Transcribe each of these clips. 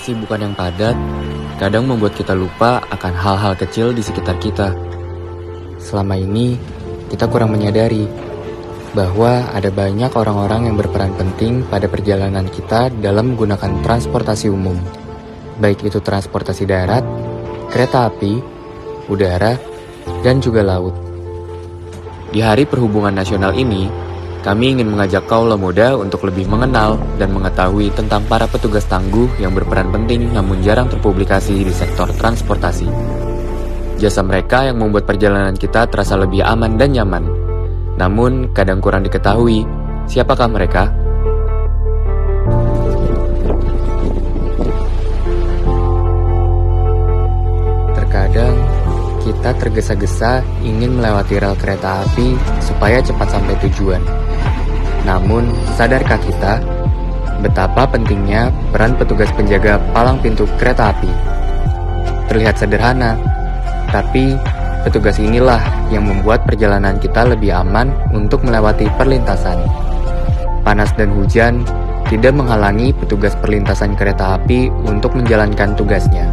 Kesibukan yang padat kadang membuat kita lupa akan hal-hal kecil di sekitar kita. Selama ini, kita kurang menyadari bahwa ada banyak orang-orang yang berperan penting pada perjalanan kita dalam menggunakan transportasi umum, baik itu transportasi darat, kereta api, udara, dan juga laut. Di Hari Perhubungan Nasional ini, kami ingin mengajak kaula muda untuk lebih mengenal dan mengetahui tentang para petugas tangguh yang berperan penting namun jarang terpublikasi di sektor transportasi. Jasa mereka yang membuat perjalanan kita terasa lebih aman dan nyaman. Namun, kadang kurang diketahui siapakah mereka. Terkadang, kita tergesa-gesa ingin melewati rel kereta api supaya cepat sampai tujuan. Namun, sadarkah kita betapa pentingnya peran petugas penjaga palang pintu kereta api? Terlihat sederhana, tapi petugas inilah yang membuat perjalanan kita lebih aman untuk melewati perlintasan. Panas dan hujan tidak menghalangi petugas perlintasan kereta api untuk menjalankan tugasnya.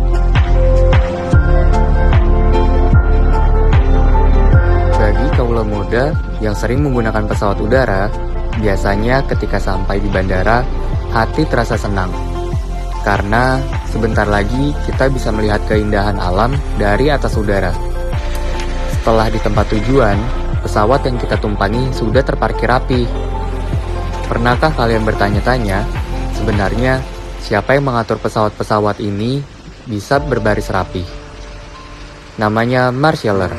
Bagi kaula muda yang sering menggunakan pesawat udara, biasanya ketika sampai di bandara, hati terasa senang. Karena sebentar lagi kita bisa melihat keindahan alam dari atas udara. Setelah di tempat tujuan, pesawat yang kita tumpangi sudah terparkir rapi. Pernahkah kalian bertanya-tanya, sebenarnya siapa yang mengatur pesawat-pesawat ini bisa berbaris rapi? Namanya marshaller.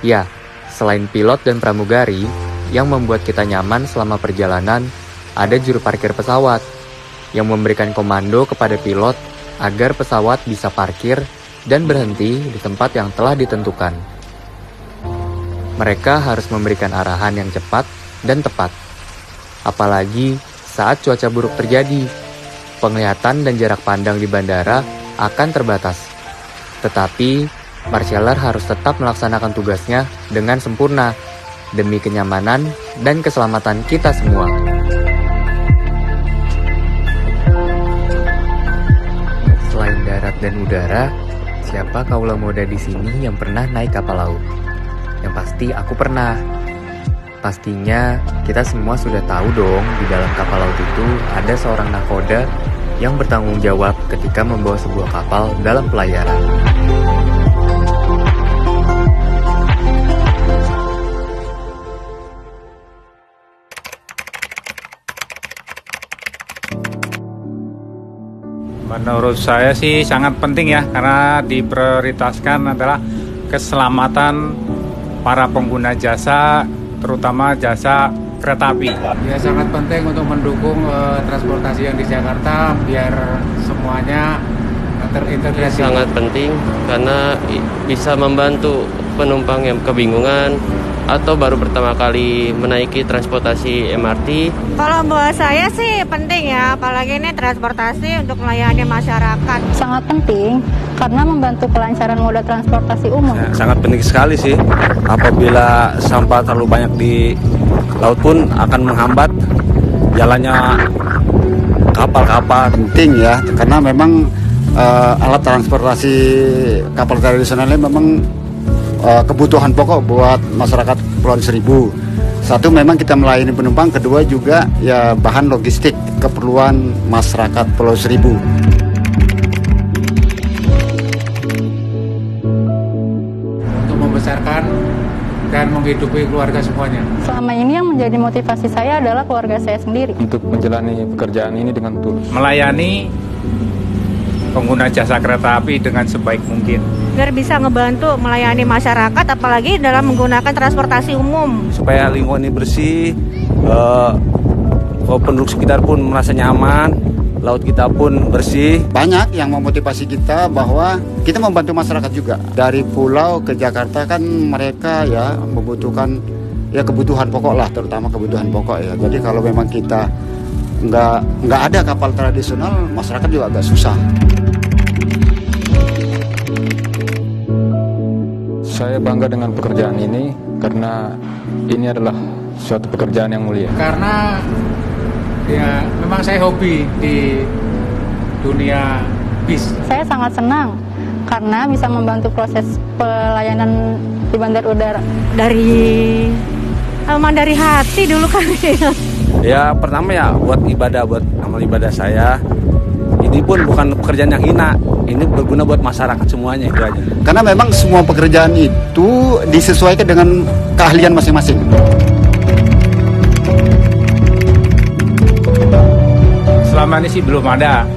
Ya, selain pilot dan pramugari, yang membuat kita nyaman selama perjalanan, ada juru parkir pesawat yang memberikan komando kepada pilot agar pesawat bisa parkir dan berhenti di tempat yang telah ditentukan. Mereka harus memberikan arahan yang cepat dan tepat. Apalagi saat cuaca buruk terjadi, penglihatan dan jarak pandang di bandara akan terbatas. Tetapi, marshaller harus tetap melaksanakan tugasnya dengan sempurna, demi kenyamanan dan keselamatan kita semua. Selain darat dan udara, siapa kaula muda di sini yang pernah naik kapal laut? Yang pasti aku pernah. Pastinya kita semua sudah tahu dong, di dalam kapal laut itu ada seorang nahkoda yang bertanggung jawab ketika membawa sebuah kapal dalam pelayaran. Menurut saya sih sangat penting ya, karena diprioritaskan adalah keselamatan para pengguna jasa, terutama jasa kereta api. Ya, sangat penting untuk mendukung transportasi yang di Jakarta biar semuanya terintegrasi. Sangat penting karena bisa membantu penumpang yang kebingungan atau baru pertama kali menaiki transportasi MRT. Kalau buat saya sih penting ya, apalagi ini transportasi untuk melayani masyarakat. Sangat penting karena membantu kelancaran moda transportasi umum. Ya, sangat penting sekali sih. Apabila sampah terlalu banyak di laut pun akan menghambat jalannya kapal-kapal. Penting ya, karena memang alat transportasi kapal tradisional ini memang kebutuhan pokok buat masyarakat Kepulauan Seribu. Satu, memang kita melayani penumpang. Kedua juga ya bahan logistik keperluan masyarakat Pulau Seribu. Untuk membesarkan dan menghidupi keluarga semuanya. Selama ini yang menjadi motivasi saya adalah keluarga saya sendiri. Untuk menjalani pekerjaan ini dengan tulus. Melayani pengguna jasa kereta api dengan sebaik mungkin. Biar bisa ngebantu melayani masyarakat, apalagi dalam menggunakan transportasi umum. Supaya lingkungan ini bersih, penduduk sekitar pun merasa nyaman, laut kita pun bersih. Banyak yang memotivasi kita bahwa kita membantu masyarakat juga. Dari pulau ke Jakarta kan mereka ya membutuhkan ya kebutuhan pokok lah, terutama kebutuhan pokok ya. Jadi kalau memang kita nggak ada kapal tradisional, masyarakat juga agak susah. Saya bangga dengan pekerjaan ini karena ini adalah suatu pekerjaan yang mulia. Karena ya memang saya hobi di dunia bis. Saya sangat senang karena bisa membantu proses pelayanan di bandar udara. Emang dari hati dulu kan. Ya pertama ya buat ibadah, buat amal ibadah saya. Ini pun bukan pekerjaan yang hina, ini berguna buat masyarakat semuanya itu aja. Karena memang semua pekerjaan itu disesuaikan dengan keahlian masing-masing. Selama ini sih belum ada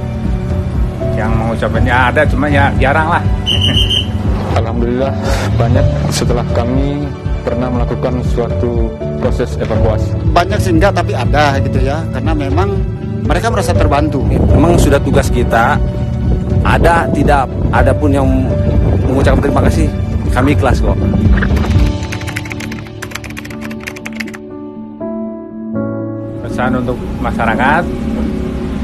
yang mengucapkannya, ada cuma ya jarang lah. Alhamdulillah banyak setelah kami pernah melakukan suatu proses evakuasi. Banyak sih enggak, tapi ada gitu ya. Karena memang mereka merasa terbantu. Memang sudah tugas kita, ada tidak ada pun yang mengucapkan terima kasih, kami ikhlas kok. Pesan untuk masyarakat,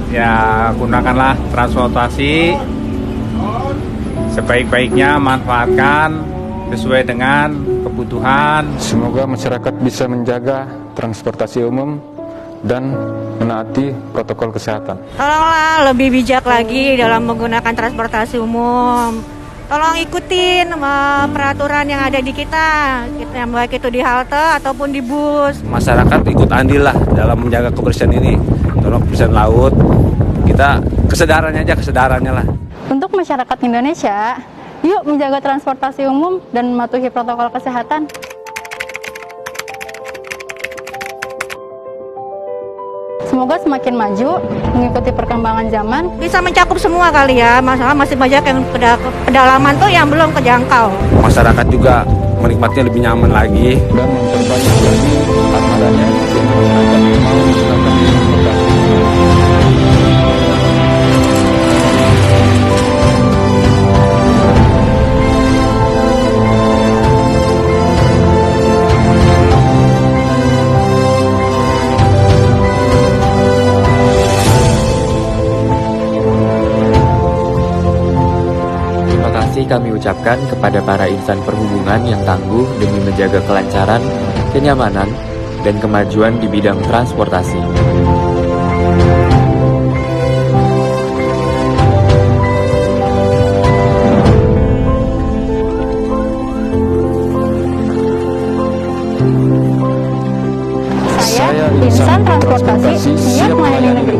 ya gunakanlah transportasi sebaik-baiknya, manfaatkan sesuai dengan kebutuhan. Semoga masyarakat bisa menjaga transportasi umum dan menaati protokol kesehatan. Tolonglah lebih bijak lagi dalam menggunakan transportasi umum. Tolong ikutin peraturan yang ada di kita, baik itu di halte ataupun di bus. Masyarakat ikut andil lah dalam menjaga kebersihan ini, tolong kebersihan laut. Kita kesadarannya lah. Untuk masyarakat Indonesia, yuk menjaga transportasi umum dan mematuhi protokol kesehatan. Semoga semakin maju, mengikuti perkembangan zaman. Bisa mencakup semua kali ya, masalah masih banyak yang pedalaman tuh yang belum kejangkau. Masyarakat juga menikmatinya lebih nyaman lagi. Dan memperbanyak lagi armadanya sehingga masyarakat mau menggunakan transportasi. Terima kasih kami ucapkan kepada para insan perhubungan yang tangguh demi menjaga kelancaran, kenyamanan, dan kemajuan di bidang transportasi. Saya insan transportasi siap melayani negeri.